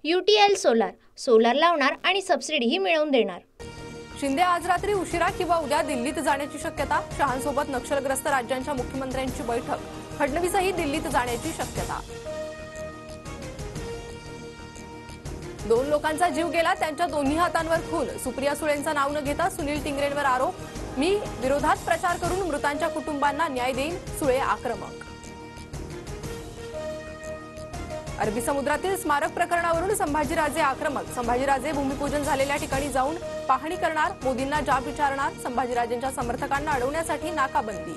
UTL solar, solar लावणार आणि सबसिडीही मिळवून देणार। शिंदे आज रात्री उशिरा किंवा उद्या दिल्लीत जाण्याची शक्यता। शहांसोबत नक्षलग्रस्त राज्यांच्या मुख्यमंत्र्यांची बैठक। फडणवीसही दिल्लीत जाण्याची शक्यता। 2 लोकांचा जीव गेला, त्यांच्या दोन्ही हातांवर खून। सुप्रिया सुळेंचं नाव न घेता सुनील टिंगरेंवर आरोप। मी विरोधात प्रचार करून मृतांच्या कुटुंबांना न्याय देईन, सुळे आक्रमक। अरबी समुद्रातील स्मारक प्रकरणावरून संभाजीराजे आक्रमक। संभाजीराजे भूमिपूजन झालेल्या ठिकाणी जाऊन पाहणी करणार, मोदींना जाब विचारणार। संभाजीराजेंच्या समर्थकांना अडवण्यासाठी नाकाबंदी।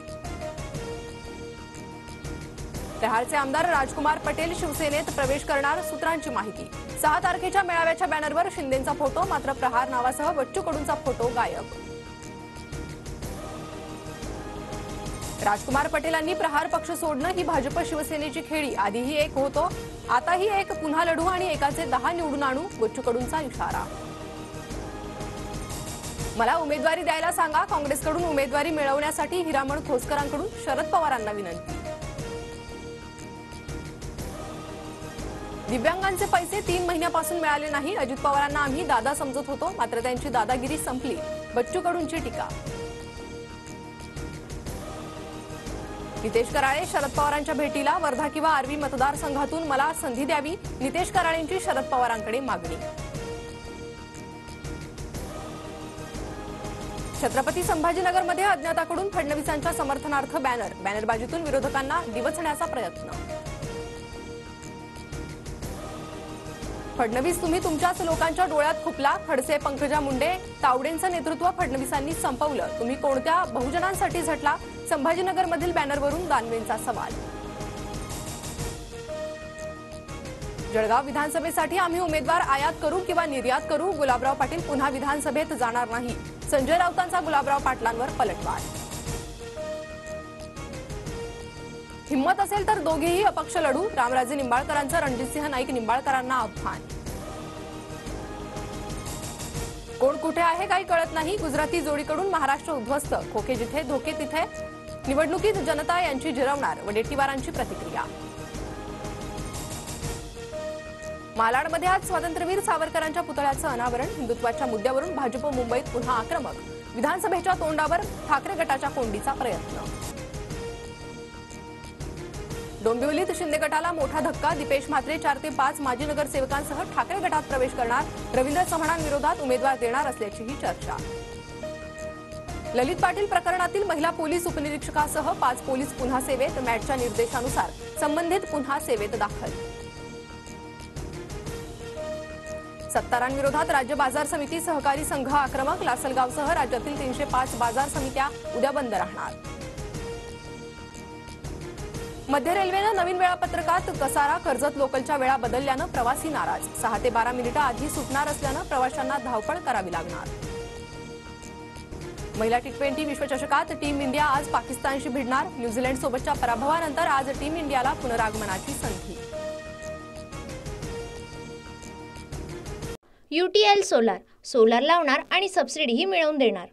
प्रहारचे आमदार राजकुमार पटेल शिवसेनेत प्रवेश करणार, सूत्रांची माहिती। 6 तारखेच्या मेळाव्याच्या बॅनरवर शिंदेंचा फोटो, मात्र प्रहार नावासह बच्चू कडूंचा फोटो गायब। राजकुमार पटेलांनी प्रहार पक्ष सोडणं ही भाजप शिवसेनेची खेळी। आधीही एक होतो, आताही एक, पुन्हा लढू आणि एकाचे 10 निवडून आणू, बच्चू कडूंचा इशारा। मला उमेदवारी द्यायला सांगा, काँग्रेसकडून उमेदवारी मिळवण्यासाठी हिरामण खोसकरांकडून शरद पवारांना विनंती। दिव्यांगांचे पैसे 3 महिन्यापासून मिळाले नाही, अजित पवारांना आम्ही दादा समजत होतो, मात्र त्यांची दादागिरी संपली, बच्चू कडूंची टीका। नितेश कराळे शरद पवारांच्या भेटीला, वर्धा किंवा आर्वी मतदारसंघातून मला संधी द्यावी, नितेश कराळेंची शरद पवारांकडे मागणी। छत्रपती संभाजीनगरमध्ये अज्ञाताकडून फडणवीसांच्या समर्थनार्थ बॅनरबाजीतून विरोधकांना डिवचण्याचा प्रयत्न। फडणवीस तुम्ही तुमच्याच लोकांच्या डोळ्यात खुपला, खडसे पंकजा मुंडे तावडेंचं नेतृत्व फडणवीसांनी संपवलं, तुम्ही कोणत्या बहुजनांसाठी झटला, संभाजीनगरमधील बॅनरवरून दानवेंचा सवाल। जळगाव विधानसभेसाठी आम्ही उमेदवार आयात करू किंवा निर्यात करू, गुलाबराव पाटील पुन्हा विधानसभेत जाणार नाही, संजय राऊतांचा गुलाबराव पाटलांवर पलटवार। हिम्मत असेल तर दोघेही अपक्ष लढू, रामराजे निंबाळकरांचं रणजितसिंह नाईक निंबाळकरांना आव्हान। कोण कुठे आहे काही कळत नाही, गुजराती जोडीकडून महाराष्ट्र उद्ध्वस्त, खोके जिथे धोके तिथे, निवडणुकीत जनता यांची जिरवणार, वडेट्टीवारांची प्रतिक्रिया। मालाडमध्ये आज स्वातंत्र्यवीर सावरकरांच्या पुतळ्याचं अनावरण, हिंदुत्वाच्या मुद्द्यावरून भाजप मुंबईत पुन्हा आक्रमक, विधानसभेच्या तोंडावर ठाकरे गटाच्या कोंडीचा प्रयत्न। डोंबिवलीत शिंदे गटाला मोठा धक्का, दीपेश म्हात्रे 4 ते 5 माजी नगरसेवकांसह ठाकरे गटात प्रवेश करणार, रवींद्र चव्हाणांविरोधात उमेदवार देणार असल्याचीही चर्चा। ललित पाटील प्रकरणातील महिला पोलीस उपनिरीक्षकासह 5 पोलीस पुन्हा सेवेत, मॅटच्या निर्देशानुसार संबंधित पुन्हा सेवेत दाखल। सत्तारांविरोधात राज्य बाजार समिती सहकारी संघ आक्रमक, लासलगावसह राज्यातील 305 बाजार समित्या उद्या बंद राहणार। मध्य रेल्वेनं नवीन वेळापत्रकात कसारा, कर्जत लोकलच्या वेळा बदलल्यानं प्रवासी नाराज, 6 ते 12 मिनिटं आधी सुटणार असल्यानं प्रवाशांना धावपळ करावी लागणार। महिला T20 विश्वचषकात टीम इंडिया आज पाकिस्तानशी भिडणार, न्यूझीलंड सोबतच्या पराभवानंतर आज टीम इंडियाला पुनरागमनाची संधी। UTL सोलार, सोलार लावणार आणि सबसिडीही मिळवून देणार।